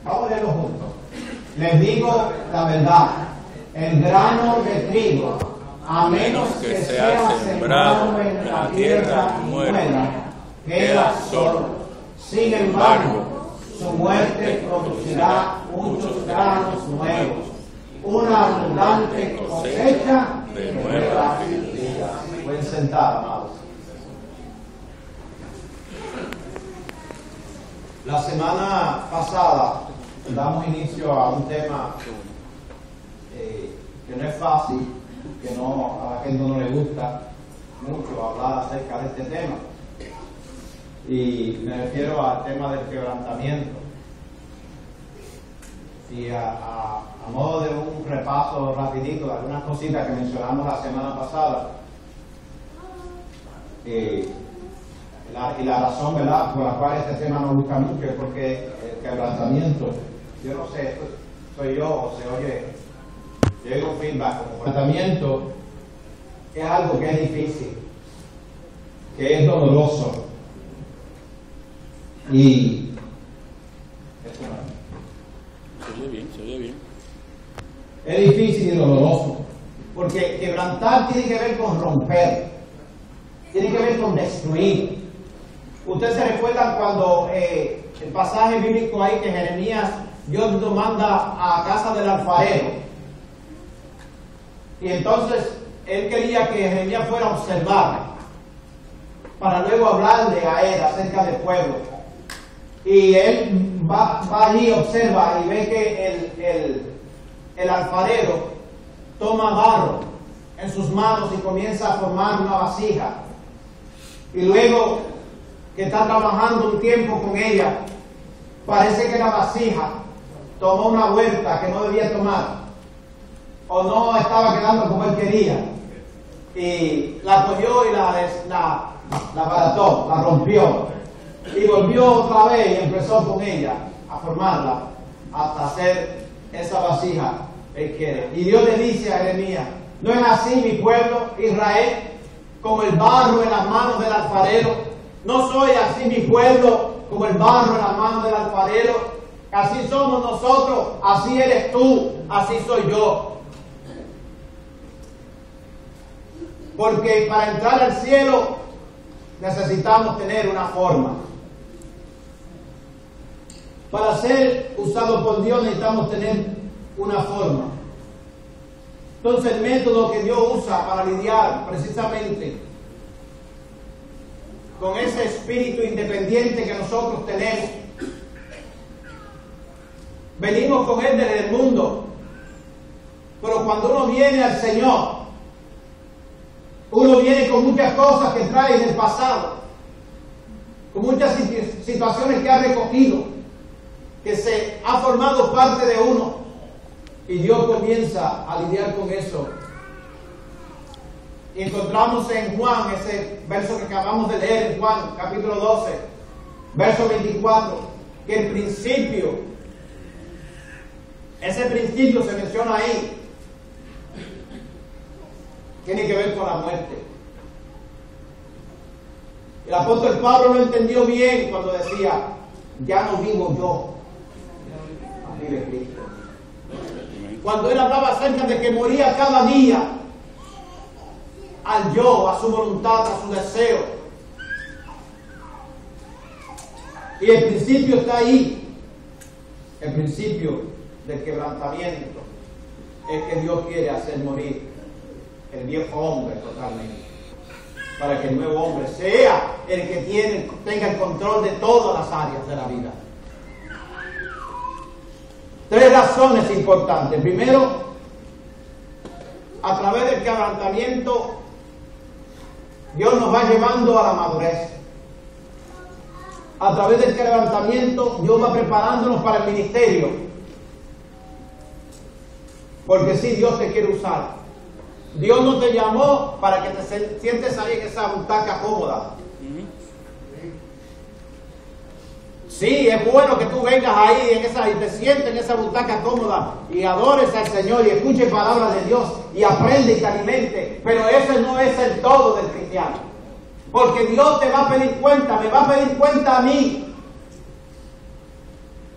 Vamos a leerlo juntos. Les digo la verdad, el grano de trigo, a menos que sea sembrado en la tierra y muera, queda solo. Sin embargo, su muerte producirá muchos granos nuevos, una abundante cosecha de nuevas vidas. Pueden sentar, amados. La semana pasada damos inicio a un tema que no es fácil, que no, a la gente no le gusta mucho hablar acerca de este tema. Y me refiero al tema del quebrantamiento. Y a modo de un repaso rapidito de algunas cositas que mencionamos la semana pasada, y la razón, ¿verdad?, por la cual este tema nos gusta mucho es porque el quebrantamiento, yo no sé, esto soy yo o se oye, yo digo feedback, como quebrantamiento es algo que es difícil, que es doloroso, y se oye bien. Es difícil y doloroso, porque quebrantar tiene que ver con romper, tiene que ver con destruir. Ustedes se recuerdan cuando el pasaje bíblico ahí que Jeremías, Dios lo manda a casa del alfarero, y entonces él quería que Jeremías fuera a observar para luego hablarle a él acerca del pueblo. Y él va allí, observa y ve que el alfarero toma barro en sus manos y comienza a formar una vasija. Y luego que está trabajando un tiempo con ella, parece que la vasija tomó una vuelta que no debía tomar, o no estaba quedando como él quería, y la cogió y la barató, la rompió, y volvió otra vez y empezó con ella a formarla hasta hacer esa vasija él quiere. Y Dios le dice a Jeremías: ¿no es así mi pueblo Israel, como el barro en las manos del alfarero? ¿No soy así mi pueblo, como el barro en las manos del alfarero? Así somos nosotros, así eres tú, así soy yo. Porque para entrar al cielo necesitamos tener una forma. Para ser usados por Dios necesitamos tener una forma. Entonces el método que Dios usa para lidiar precisamente con ese espíritu independiente que nosotros tenemos, venimos con él desde el mundo, pero cuando uno viene al Señor, uno viene con muchas cosas que trae del pasado, con muchas situaciones que ha recogido, que se ha formado parte de uno, y Dios comienza a lidiar con eso. Y encontramos en Juan, ese verso que acabamos de leer en Juan capítulo 12, verso 24, que el principio, ese principio se menciona ahí, tiene que ver con la muerte. El apóstol Pablo lo entendió bien cuando decía: ya no vivo yo, vive Cristo. Cuando él hablaba acerca de que moría cada día al yo, a su voluntad, a su deseo. Y el principio está ahí. El principio del quebrantamiento es que Dios quiere hacer morir el viejo hombre totalmente, para que el nuevo hombre sea el que tenga el control de todas las áreas de la vida. Tres razones importantes. Primero, a través del quebrantamiento, Dios nos va llevando a la madurez. A través del quebrantamiento, Dios va preparándonos para el ministerio. Porque sí, Dios te quiere usar. Dios no te llamó para que te sientes ahí en esa butaca cómoda. Sí, es bueno que tú vengas ahí y te sientes en esa butaca cómoda y adores al Señor y escuches palabras de Dios y aprende y te alimente, pero ese no es el todo del cristiano, porque Dios te va a pedir cuenta, me va a pedir cuenta a mí.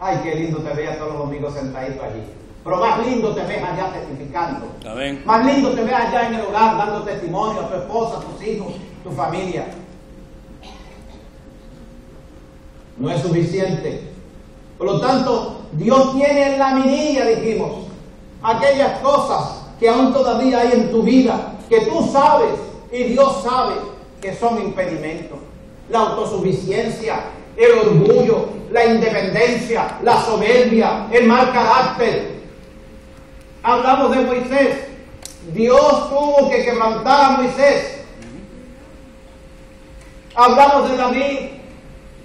Ay, qué lindo te veas todos los domingos sentadito allí. Pero más lindo te ves allá testificando. Amén. Más lindo te ves allá en el hogar dando testimonio a tu esposa, a tus hijos, tu familia. No es suficiente. Por lo tanto, Dios tiene en la mirilla, dijimos, aquellas cosas que aún todavía hay en tu vida, que tú sabes y Dios sabe que son impedimentos. La autosuficiencia, el orgullo, la independencia, la soberbia, el mal carácter. Hablamos de Moisés. Dios tuvo que quebrantar a Moisés. Hablamos de David.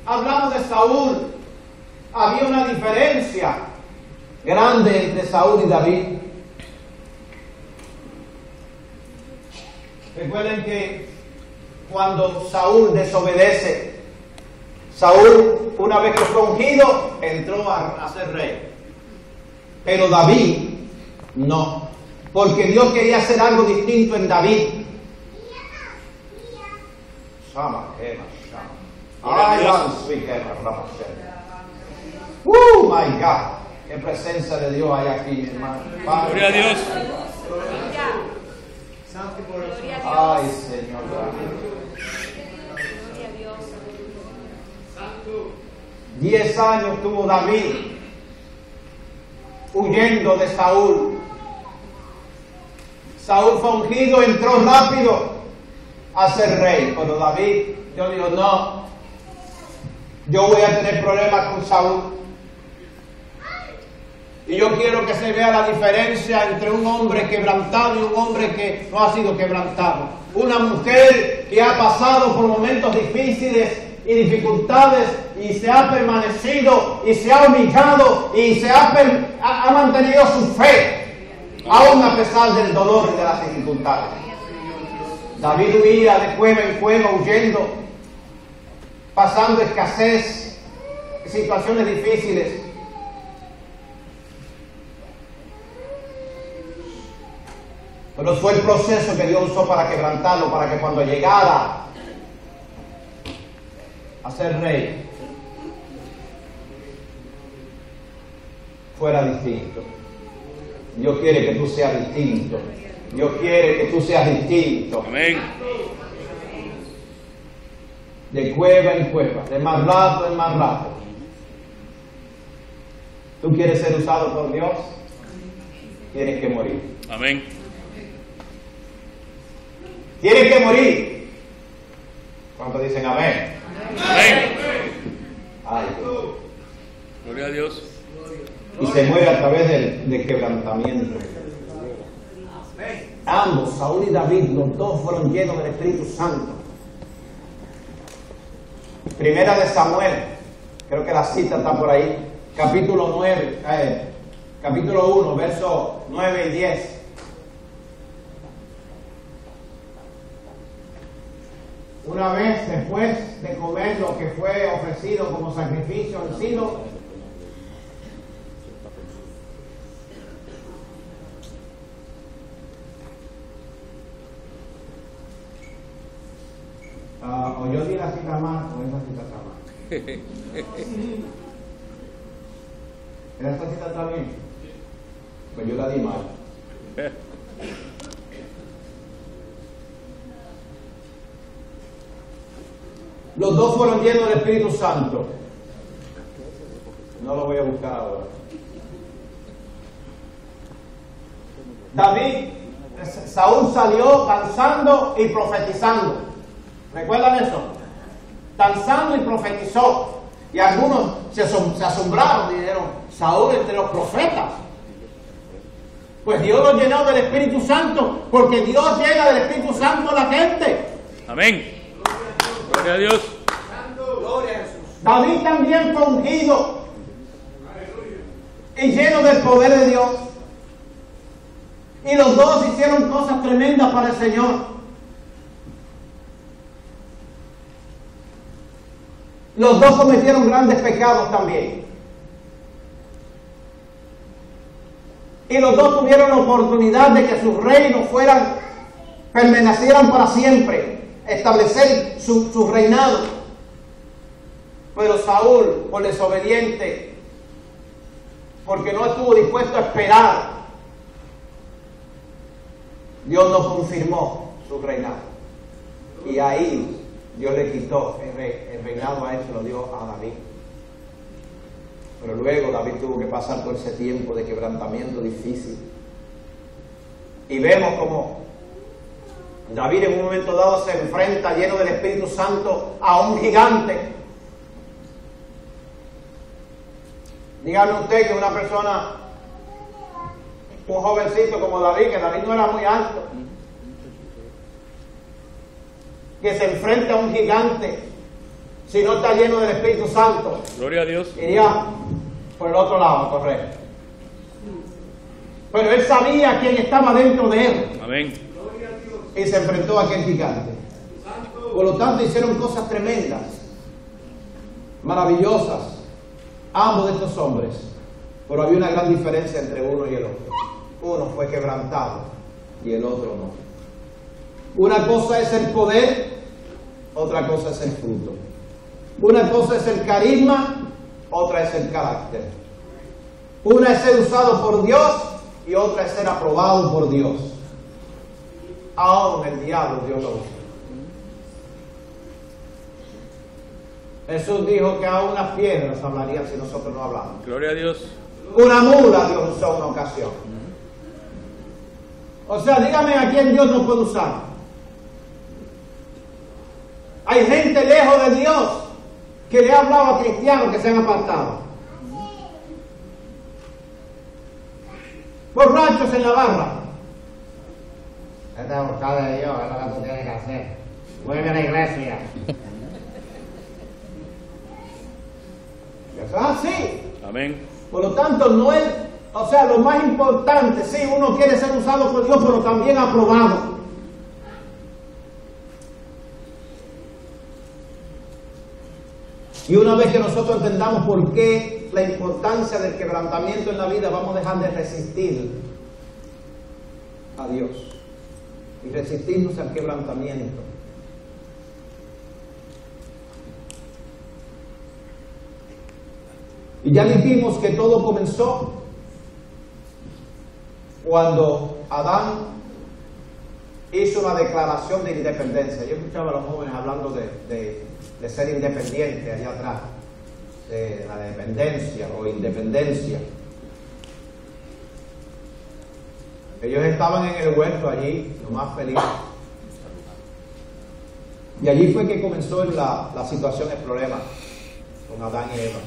Hablamos de Saúl. Había una diferencia grande entre Saúl y David. Recuerden que cuando Saúl desobedece, Saúl, una vez que fue ungido, entró a ser rey. Pero David no, porque Dios quería hacer algo distinto en David. My God, qué presencia de Dios hay aquí, hermano. Gloria a Dios. Ay, Señor. Gloria a Dios. 10 años tuvo David huyendo de Saúl. Saúl fue ungido, entró rápido a ser rey. Pero David, yo digo, no, yo voy a tener problemas con Saúl. Y yo quiero que se vea la diferencia entre un hombre quebrantado y un hombre que no ha sido quebrantado. Una mujer que ha pasado por momentos difíciles y dificultades y se ha permanecido y se ha humillado y se ha mantenido su fe, aún a pesar del dolor y de las dificultades. David huía de cueva en cueva, huyendo, pasando escasez, situaciones difíciles. Pero fue el proceso que Dios usó para quebrantarlo, para que cuando llegara a ser rey, fuera distinto. Dios quiere que tú seas distinto. Dios quiere que tú seas distinto. Amén. De cueva en cueva, de más rato en más rato. ¿Tú quieres ser usado por Dios? Tienes que morir. Amén. Tienes que morir. ¿Cuántos dicen amén? Amén. Ay, Gloria a Dios. y se muere a través del quebrantamiento. Ambos, Saúl y David, los dos fueron llenos del Espíritu Santo. Primera de Samuel, creo que la cita está por ahí, capítulo 9, capítulo 1, versos 9 y 10. Una vez después de comer lo que fue ofrecido como sacrificio al Silo, o yo di la cita mal o esa cita está mal. ¿Esta cita está bien? Pues yo la di mal. Los dos fueron llenos del Espíritu Santo. No lo voy a buscar ahora. Saúl salió danzando y profetizando. ¿Recuerdan eso? Danzando y profetizó. Y algunos se asombraron y dijeron, Saúl entre los profetas. Pues Dios lo llenó del Espíritu Santo, porque Dios llena del Espíritu Santo a la gente. Amén. Gloria a Dios. David también fue ungido y lleno del poder de Dios. Y los dos hicieron cosas tremendas para el Señor. Los dos cometieron grandes pecados también. Y los dos tuvieron la oportunidad de que sus reinos permanecieran para siempre, establecer su reinado. Pero Saúl, por desobediente, porque no estuvo dispuesto a esperar, Dios no confirmó su reinado. Y ahí Dios le quitó el reinado a él, se lo dio a David. Pero luego David tuvo que pasar por ese tiempo de quebrantamiento difícil. Y vemos como David en un momento dado se enfrenta lleno del Espíritu Santo a un gigante. Dígame usted que una persona, un jovencito como David, que David no era muy alto, que se enfrenta a un gigante, si no está lleno del Espíritu Santo, Gloria a Dios. iría por el otro lado a correr. Pero él sabía quién estaba dentro de él. Amén. Y se enfrentó a aquel gigante. Por lo tanto, hicieron cosas tremendas, maravillosas, ambos de estos hombres. Pero había una gran diferencia entre uno y el otro. Uno fue quebrantado y el otro no. Una cosa es el poder, otra cosa es el fruto. Una cosa es el carisma, otra es el carácter. Una es ser usado por Dios y otra es ser aprobado por Dios. Aún el diablo Dios lo usa. Jesús dijo que aún las piedras hablarían si nosotros no hablamos. Gloria a Dios. Una mula Dios usó en una ocasión. O sea, dígame a quién Dios no puede usar. Hay gente lejos de Dios que le ha hablado a cristianos que se han apartado. Borrachos en la barra. Esta es buscada de Dios, es lo que tú tienes que hacer. Vuelve a la iglesia. Eso es así. Amén. Por lo tanto, no es, o sea, lo más importante, sí, uno quiere ser usado por Dios, pero también aprobado. Y una vez que nosotros entendamos por qué la importancia del quebrantamiento en la vida, vamos a dejar de resistir a Dios y resistirnos al quebrantamiento. Y ya dijimos que todo comenzó cuando Adán hizo una declaración de independencia. Yo escuchaba a los jóvenes hablando de ser independiente allá atrás, de la dependencia o independencia. Ellos estaban en el huerto allí, lo más feliz. Y allí fue que comenzó la situación, el problema con Adán y Eva.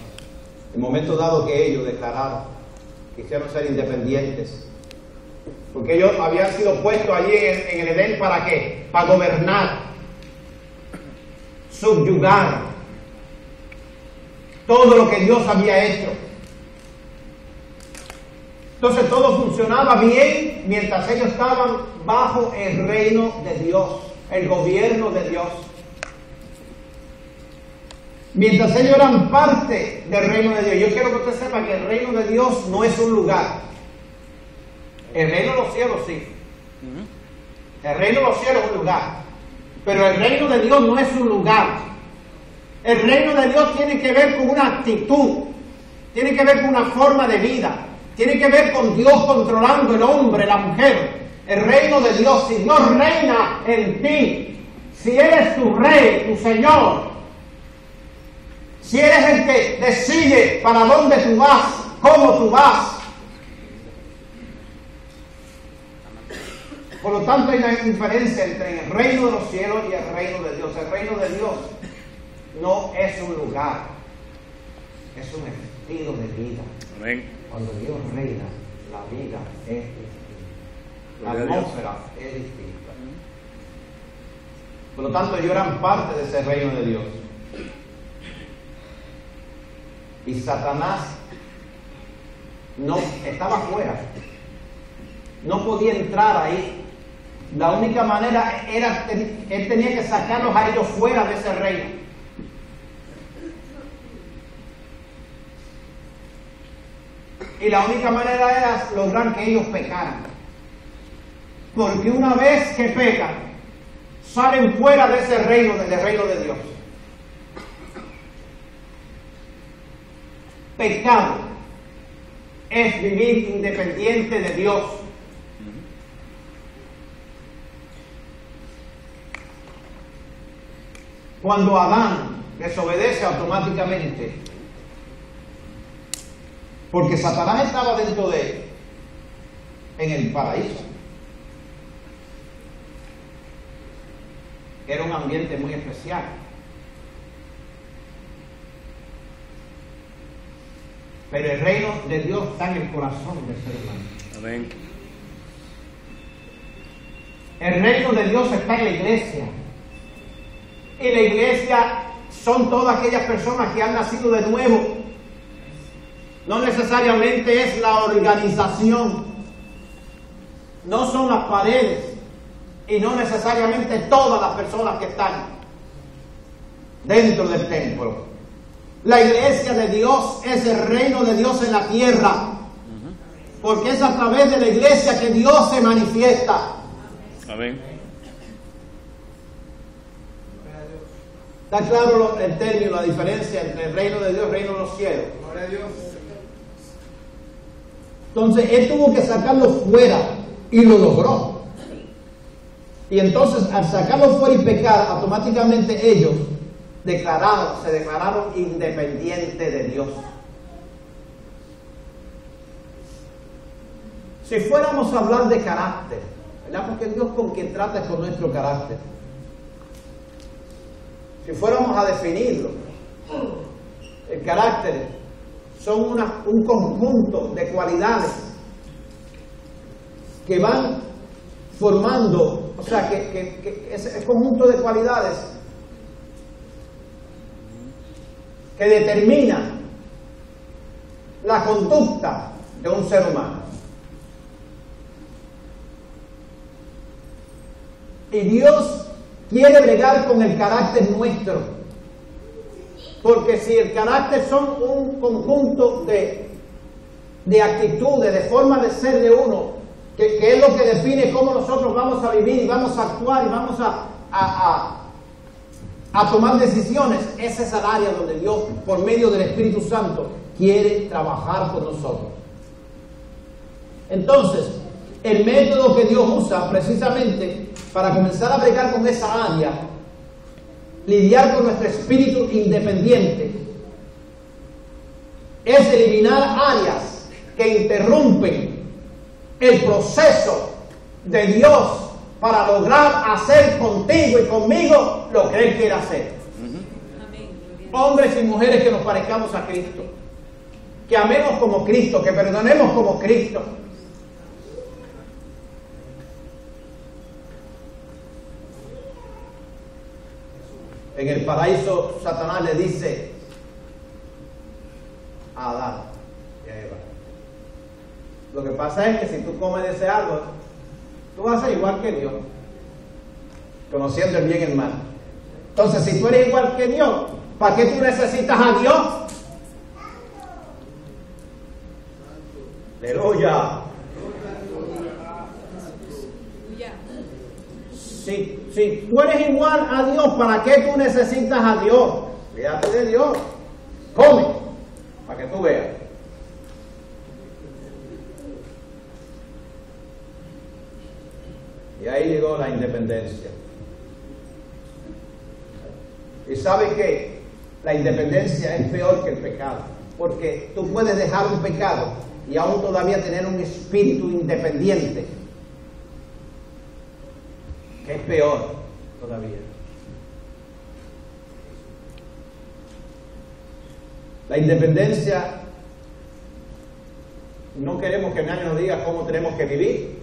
El momento dado que ellos declararon que quisieron ser independientes, porque ellos habían sido puestos allí en el Edén, ¿para qué? Para gobernar, subyugar todo lo que Dios había hecho. Entonces todo funcionaba bien mientras ellos estaban bajo el reino de Dios, el gobierno de Dios. Mientras ellos eran parte del reino de Dios. Yo quiero que usted sepa que el reino de Dios no es un lugar. El reino de los cielos sí. El reino de los cielos es un lugar. Pero el reino de Dios no es un lugar. El reino de Dios tiene que ver con una actitud. Tiene que ver con una forma de vida. Tiene que ver con Dios controlando el hombre, la mujer. El reino de Dios, si Dios reina en ti, si eres tu rey, tu Señor, si eres el que decide para dónde tú vas, cómo tú vas. Por lo tanto, hay una diferencia entre el reino de los cielos y el reino de Dios. El reino de Dios no es un lugar, es un estilo de vida. Amén. Cuando Dios reina, la vida es distinta. La atmósfera es distinta. Por lo tanto, ellos eran parte de ese reino de Dios. Y Satanás no estaba afuera, no podía entrar ahí. La única manera era, él tenía que sacarlos a ellos fuera de ese reino. Y la única manera era lograr que ellos pecaran. Porque una vez que pecan, salen fuera de ese reino, del reino de Dios. Pecado es vivir independiente de Dios. Cuando Adán desobedece automáticamente, porque Satanás estaba dentro de él, en el paraíso. Era un ambiente muy especial. Pero el reino de Dios está en el corazón del ser humano. Amén. El reino de Dios está en la iglesia. Y la iglesia son todas aquellas personas que han nacido de nuevo. No necesariamente es la organización. No son las paredes. Y no necesariamente todas las personas que están dentro del templo. La iglesia de Dios es el reino de Dios en la tierra. Porque es a través de la iglesia que Dios se manifiesta. Amén. ¿Está claro el término, la diferencia entre el reino de Dios y el reino de los cielos? Entonces él tuvo que sacarlo fuera y lo logró. Y entonces al sacarlo fuera y pecar, automáticamente ellos se declararon independientes de Dios. Si fuéramos a hablar de carácter, ¿verdad? Porque Dios con quien trata es con nuestro carácter. Si fuéramos a definirlo, el carácter son un conjunto de cualidades que van formando, o sea, que ese conjunto de cualidades que determina la conducta de un ser humano. Y Dios quiere bregar con el carácter nuestro, porque si el carácter son un conjunto de actitudes, de formas de ser de uno, que es lo que define cómo nosotros vamos a vivir y vamos a actuar y vamos a tomar decisiones, ese es el área donde Dios, por medio del Espíritu Santo, quiere trabajar con nosotros. Entonces, el método que Dios usa precisamente para comenzar a bregar con esa área, lidiar con nuestro espíritu independiente, es eliminar áreas que interrumpen el proceso de Dios para lograr hacer contigo y conmigo lo que Él quiere hacer. Hombres y mujeres que nos parezcamos a Cristo, que amemos como Cristo, que perdonemos como Cristo. En el paraíso, Satanás le dice a Adán y a Eva: lo que pasa es que si tú comes de ese árbol, tú vas a ser igual que Dios, conociendo el bien y el mal. Entonces, si tú eres igual que Dios, ¿para qué tú necesitas a Dios? Aleluya. Si tú eres igual a Dios, ¿para qué tú necesitas a Dios? Fíjate de Dios. Come, para que tú veas. Y ahí llegó la independencia. ¿Y sabes qué? La independencia es peor que el pecado. Porque tú puedes dejar un pecado y aún todavía tener un espíritu independiente, que es peor todavía. La independencia, no queremos que nadie nos diga cómo tenemos que vivir,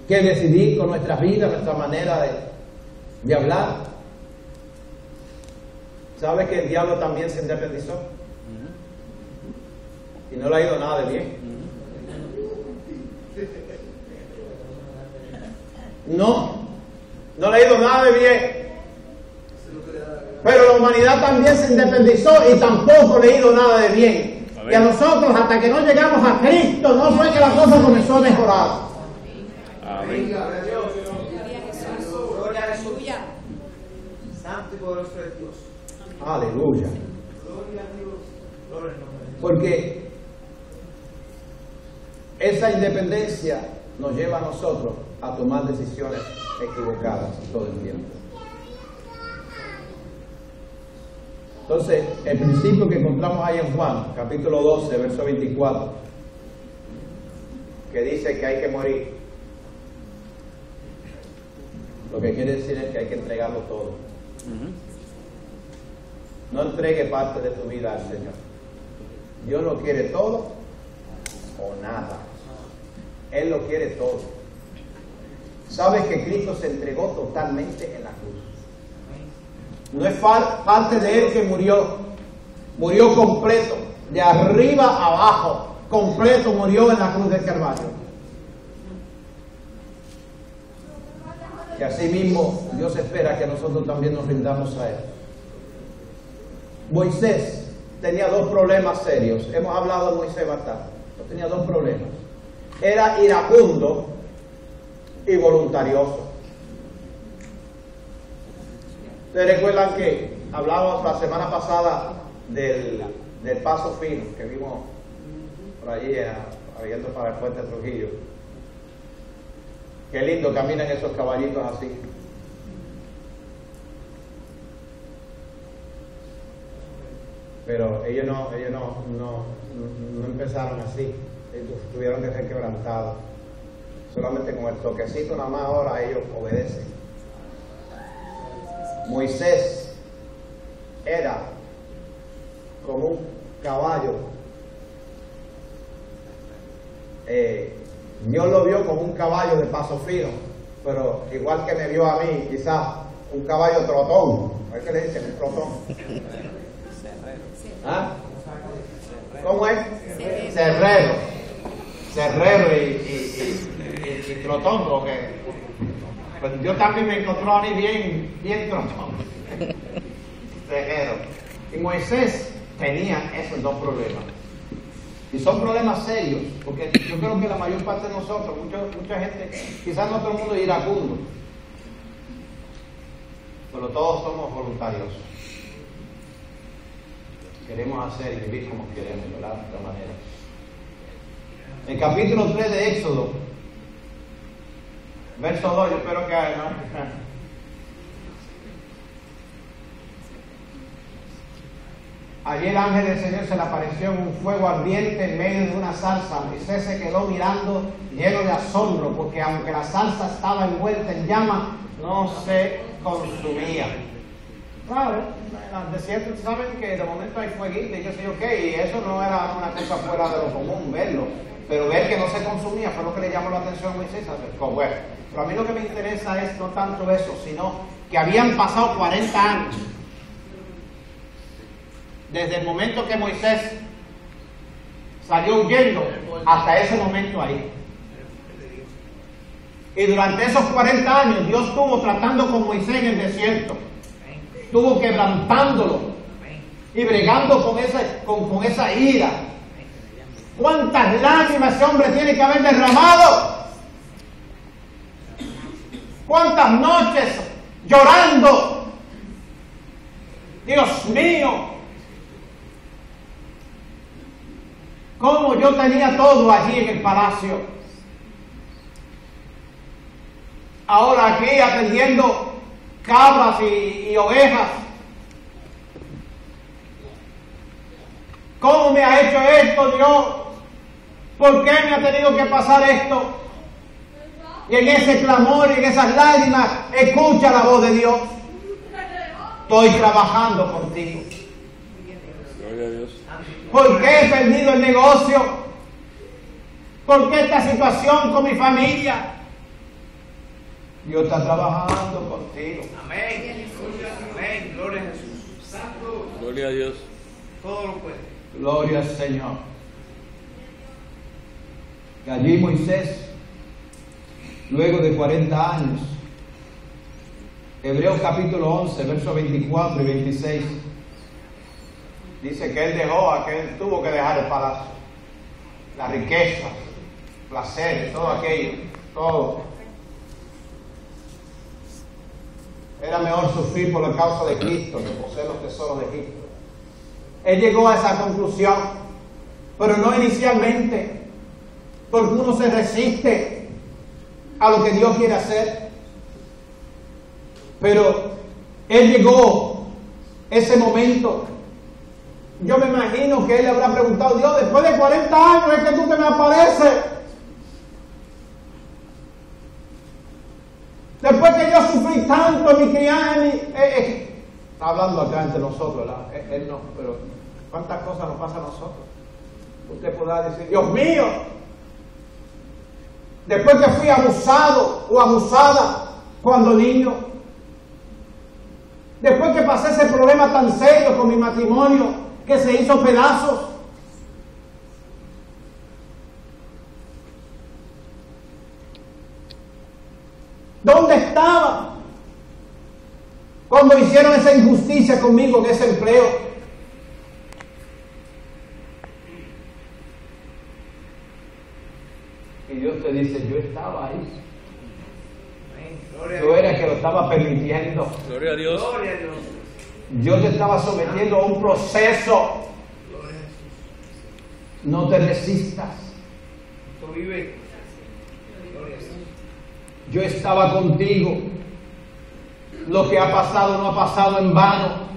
que decidir con nuestras vidas, nuestra manera de hablar. ¿Sabes que el diablo también se independizó? Y no le ha ido nada de bien. No le ha ido nada de bien. Pero la humanidad también se independizó y tampoco le ha ido nada de bien. Amén. Y a nosotros, hasta que no llegamos a Cristo, no fue que la cosa comenzó a mejorar. Amén. Gloria a Dios. Gloria a Jesús. Santo y poderoso es Dios. Aleluya. Porque esa independencia nos lleva a nosotros a tomar decisiones equivocadas todo el tiempo. Entonces, el principio que encontramos ahí en Juan, capítulo 12, verso 24, que dice que hay que morir, lo que quiere decir es que hay que entregarlo todo. No entregue parte de tu vida al Señor. Dios lo quiere todo o nada. Él lo quiere todo. Sabes que Cristo se entregó totalmente en la cruz. No es parte de Él que murió completo, de arriba a abajo, completo murió en la cruz del Calvario. Y así mismo Dios espera que nosotros también nos rindamos a Él. Moisés tenía dos problemas serios. Hemos hablado de Moisés bastante. Tenía dos problemas. Era iracundo y voluntarioso. ¿Ustedes recuerdan que hablamos la semana pasada del paso fino que vimos por allí abriendo para el puente de Trujillo? Qué lindo caminan esos caballitos así. Pero ellos no empezaron así. Ellos tuvieron que ser quebrantados. Solamente con el toquecito nada más ahora ellos obedecen. Moisés era como un caballo. Dios lo vio como un caballo de paso fino, pero igual que me vio a mí, quizás un caballo trotón. ¿A qué le dicen? Un trotón. ¿Ah? ¿Cómo es? Cerrero y trotón, porque pues Dios también me encontró a mí bien trotón. Cerrero. Y Moisés tenía esos dos problemas. Y son problemas serios, porque yo creo que la mayor parte de nosotros, mucha gente, quizás no todo el mundo es iracundo, pero todos somos voluntarios. Queremos hacer y vivir como queremos, ¿verdad? De esta manera. El capítulo 3 de Éxodo, verso 2, yo espero que ¿no? Allí el ángel del Señor se le apareció en un fuego ardiente en medio de una zarza. Moisés se quedó mirando lleno de asombro, porque aunque la zarza estaba envuelta en llamas, no se consumía. Claro, en el desierto saben que de momento hay fueguito y yo sé y eso no era una cosa fuera de lo común verlo, pero ver que no se consumía fue lo que le llamó la atención a Moisés. Bueno, pero a mí lo que me interesa es no tanto eso, sino que habían pasado 40 años desde el momento que Moisés salió huyendo hasta ese momento ahí. Y durante esos 40 años Dios estuvo tratando con Moisés en el desierto. Estuvo quebrantándolo y bregando con esa ira. ¿Cuántas lágrimas ese hombre tiene que haber derramado? ¿Cuántas noches llorando? Dios mío, cómo yo tenía todo allí en el palacio. Ahora aquí atendiendo cabras y ovejas. ¿Cómo me ha hecho esto, Dios? ¿Por qué me ha tenido que pasar esto? Y en ese clamor y en esas lágrimas, escucha la voz de Dios. Estoy trabajando contigo. Gloria a Dios. ¿Por qué he perdido el negocio? ¿Por qué esta situación con mi familia? Dios está trabajando contigo. Amén. Amén. Gloria a Jesús. Gloria a Dios. Todo lo puede. Gloria al Señor. Que allí Moisés, luego de 40 años, Hebreos capítulo 11, versos 24 y 26, dice que él tuvo que dejar el palacio, la riqueza, placeres, todo aquello, todo. Era mejor sufrir por la causa de Cristo que poseer los tesoros de Egipto. Él llegó a esa conclusión, pero no inicialmente, porque uno se resiste a lo que Dios quiere hacer. Pero él llegó ese momento. Yo me imagino que él le habrá preguntado: Dios, después de 40 años es que tú te me apareces. Después que yo sufrí tanto en mi crianza, está hablando acá entre nosotros, ¿verdad? Él no, pero ¿cuántas cosas nos pasan a nosotros? Usted podrá decir: Dios mío, después que fui abusado o abusada cuando niño, después que pasé ese problema tan serio con mi matrimonio que se hizo pedazos, ¿dónde estaba cuando hicieron esa injusticia conmigo en ese empleo? Y Dios te dice: yo estaba ahí. Yo era el que lo estaba permitiendo. Gloria a Dios. Gloria a Dios. Yo te estaba sometiendo a un proceso. No te resistas. Tú vives. Gloria a Dios. Yo estaba contigo. Lo que ha pasado no ha pasado en vano.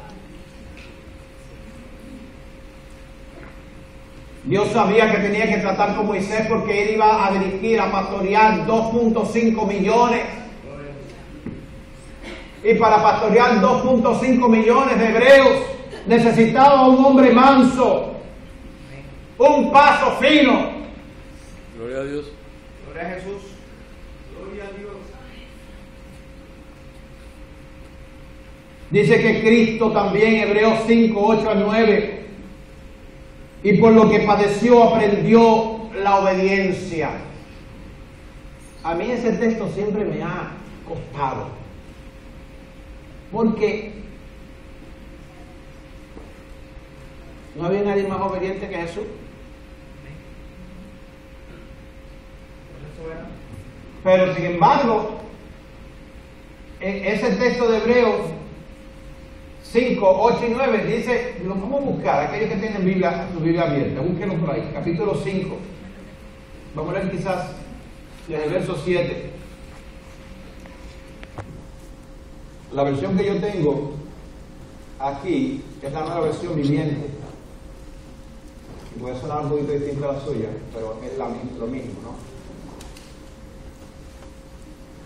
Dios sabía que tenía que tratar con Moisés porque él iba a dirigir, a pastorear 2.5 millones. Y para pastorear 2.5 millones de hebreos necesitaba un hombre manso, un paso fino. Gloria a Dios. Gloria a Jesús. Gloria a Dios. Dice que Cristo también, Hebreos 5, 8 al 9, y por lo que padeció aprendió la obediencia. A mí ese texto siempre me ha costado, porque no había nadie más obediente que Jesús. Pero sin embargo, ese texto de Hebreos 5, 8 y 9 dice, lo vamos a buscar, aquellos que tienen Biblia, su Biblia abierta, búsquenlo por ahí, capítulo 5, vamos a leer quizás desde el verso 7. La versión que yo tengo aquí es la nueva versión viviente. Puede sonar un poquito distinta a la suya, pero es lo mismo, ¿no?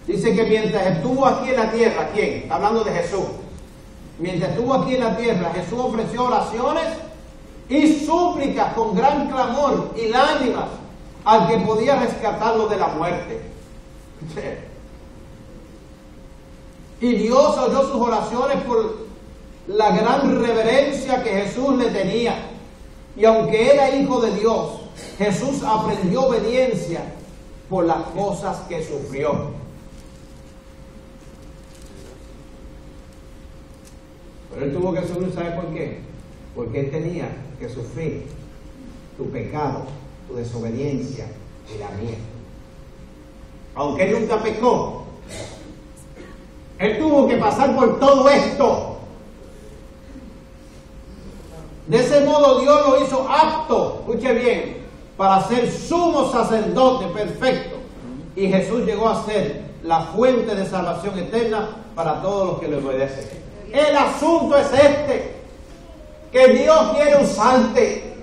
Dice que mientras estuvo aquí en la tierra, ¿quién? Está hablando de Jesús. Mientras estuvo aquí en la tierra, Jesús ofreció oraciones y súplicas con gran clamor y lágrimas al que podía rescatarlo de la muerte. Y Dios oyó sus oraciones por la gran reverencia que Jesús le tenía. Y aunque era hijo de Dios, Jesús aprendió obediencia por las cosas que sufrió. Pero él tuvo que sufrir, ¿sabe por qué? Porque él tenía que sufrir tu pecado, tu desobediencia y la mía. Aunque él nunca pecó, él tuvo que pasar por todo esto. De ese modo Dios lo hizo apto, escuche bien, para ser sumo sacerdote perfecto. Y Jesús llegó a ser la fuente de salvación eterna para todos los que le obedecen. El asunto es este, que Dios quiere usarte,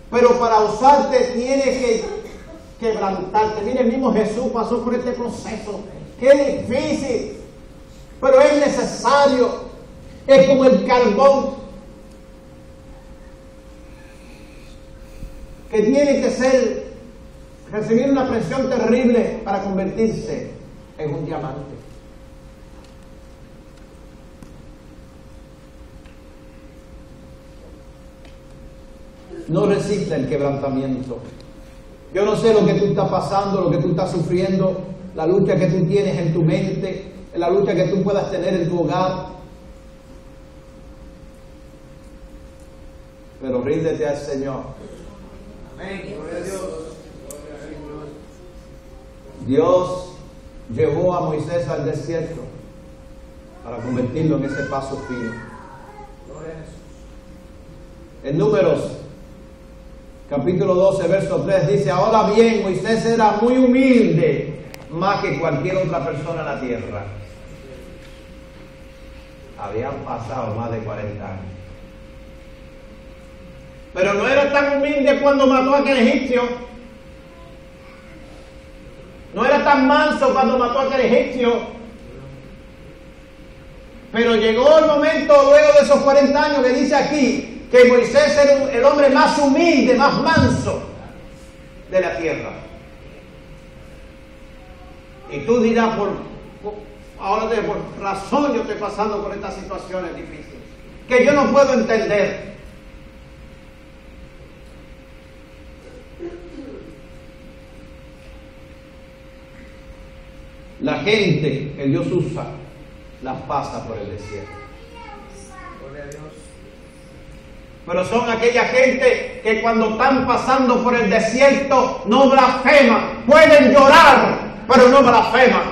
pero para usarte tiene que quebrantarte. Mire, el mismo Jesús pasó por este proceso. Qué difícil, pero es necesario. Es como el carbón que tiene que recibir una presión terrible para convertirse en un diamante. No resista el quebrantamiento. Yo no sé lo que tú estás pasando, lo que tú estás sufriendo, la lucha que tú tienes en tu mente, la lucha que tú puedas tener en tu hogar. Pero ríndete al Señor. Amén. Gloria a Dios. Dios llevó a Moisés al desierto para convertirlo en ese paso fino. Gloria a Jesús. En Números, capítulo 12, verso 3, dice: ahora bien, Moisés era muy humilde, más que cualquier otra persona en la tierra. Habían pasado más de 40 años. Pero no era tan humilde cuando mató a aquel egipcio. No era tan manso cuando mató a aquel egipcio. Pero llegó el momento, luego de esos 40 años, que dice aquí que Moisés era el hombre más humilde, más manso de la tierra. Y tú dirás, ahora por razón yo estoy pasando por estas situaciones difíciles, que yo no puedo entender. La gente que Dios usa, las pasa por el desierto. Gloria a Dios. Pero son aquella gente que cuando están pasando por el desierto no blasfeman. Pueden llorar, pero no blasfeman.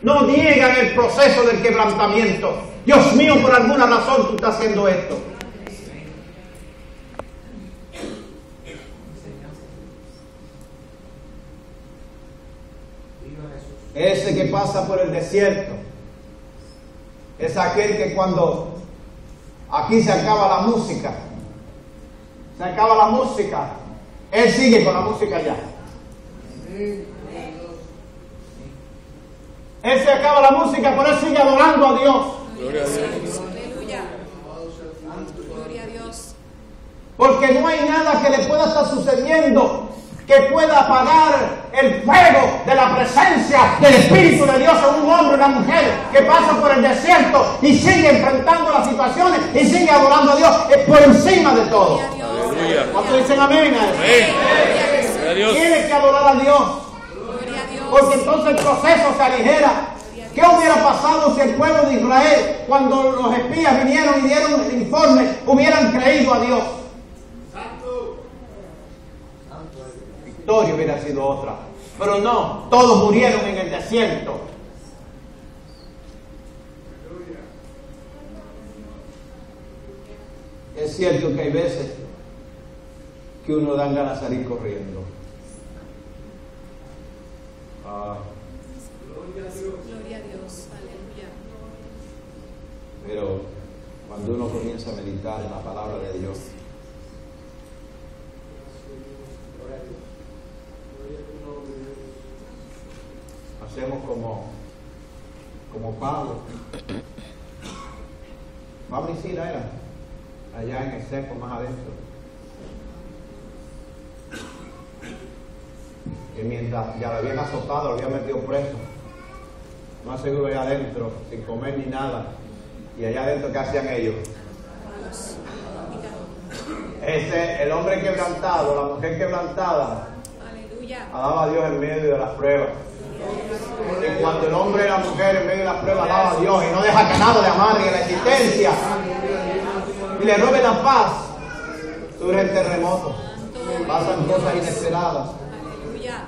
No niegan el proceso del quebrantamiento. Dios mío, por alguna razón tú estás haciendo esto. Ese que pasa por el desierto es aquel que cuando aquí se acaba la música, él sigue con la música allá. Él se acaba la música, pero él sigue adorando a Dios. Gloria a Dios. Aleluya. Gloria a Dios. Porque no hay nada que le pueda estar sucediendo que pueda apagar el fuego de la presencia del Espíritu de Dios en un hombre o una mujer que pasa por el desierto y sigue enfrentando las situaciones y sigue adorando a Dios por encima de todo. Aleluya. ¿Cuántos dicen amén a eso? Amén. Gloria a Dios. Tienes que adorar a Dios, porque entonces el proceso se aligera. ¿Qué hubiera pasado si el pueblo de Israel, cuando los espías vinieron y dieron el informe, hubieran creído a Dios? La historia hubiera sido otra. Pero no, todos murieron en el desierto. Es cierto que hay veces que uno dan ganas de salir corriendo. Gloria a Dios. Aleluya. Pero cuando uno comienza a meditar en la palabra de Dios, hacemos como Pablo. Pablo y Sila eran allá en el cepo más adentro. Y mientras ya lo habían azotado, lo habían metido preso, más seguro allá adentro, sin comer ni nada. Y allá adentro, ¿qué hacían ellos? El hombre quebrantado, la mujer quebrantada, Aleluya. alaba a Dios en medio de las pruebas. Y cuando el hombre y la mujer en medio de las pruebas alaba a Dios y no deja que nada le amargue la existencia y le robe la paz, surgen terremotos, pasan cosas inesperadas. Aleluya.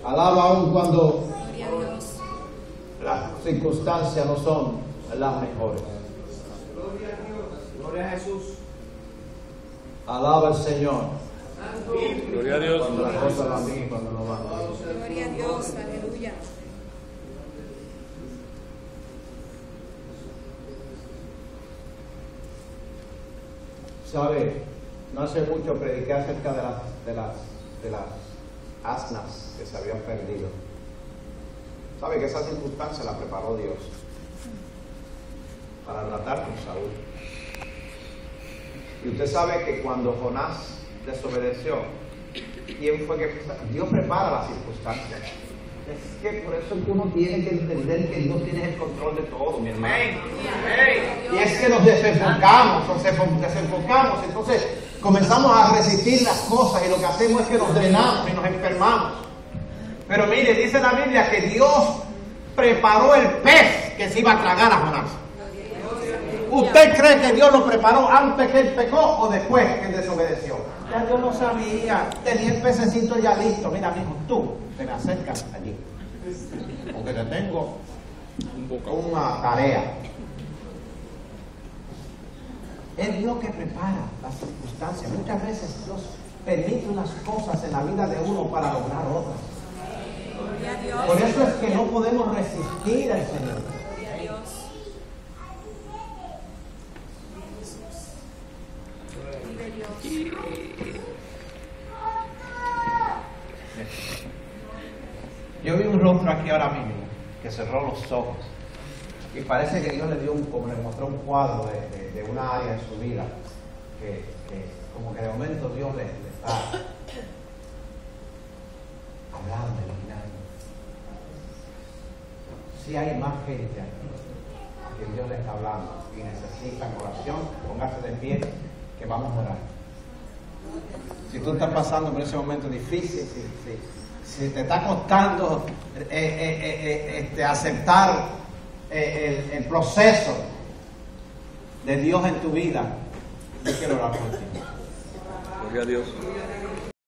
Alaba aún cuando Gloria a Dios. las circunstancias no son las mejores. Gloria a Dios. Gloria a Jesús. Alaba al Señor Gloria a Dios. cuando las cosas van bien y cuando no van bien. Gloria a Dios. Aleluya. ¿Sabe? No hace mucho prediqué acerca de las asnas que se habían perdido. ¿Sabe que esa circunstancia la preparó Dios para tratar con Saúl? Y usted sabe que cuando Jonás desobedeció, ¿quién fue que? Dios prepara las circunstancias. Es que por eso uno tiene que entender que Dios tiene el control de todo, mi hermano. Y es que nos desenfocamos, entonces comenzamos a resistir las cosas y lo que hacemos es que nos drenamos y nos enfermamos. Pero mire, dice la Biblia que Dios preparó el pez que se iba a tragar a Jonás. ¿Usted cree que Dios lo preparó antes que él pecó o después que él desobedeció? Ya Dios lo sabía, tenía el pececito ya listo. Mira, mijo, tú te me acercas allí, porque te tengo una tarea. Es Dios que prepara las circunstancias. Muchas veces Dios permite unas cosas en la vida de uno para lograr otras. Gloria a Dios. Por eso es que no podemos resistir al Señor. Gloria a Dios. Vive Dios. Yo vi un rostro aquí ahora mismo que cerró los ojos y parece que Dios le dio como le mostró un cuadro de una área en su vida que como que de momento Dios le está hablando, iluminando. Si hay más gente aquí que Dios le está hablando y necesitan oración, póngase de pie que vamos a orar. Si tú estás pasando por ese momento difícil, si te está costando aceptar el proceso de Dios en tu vida, yo quiero orar por ti. Gloria a Dios.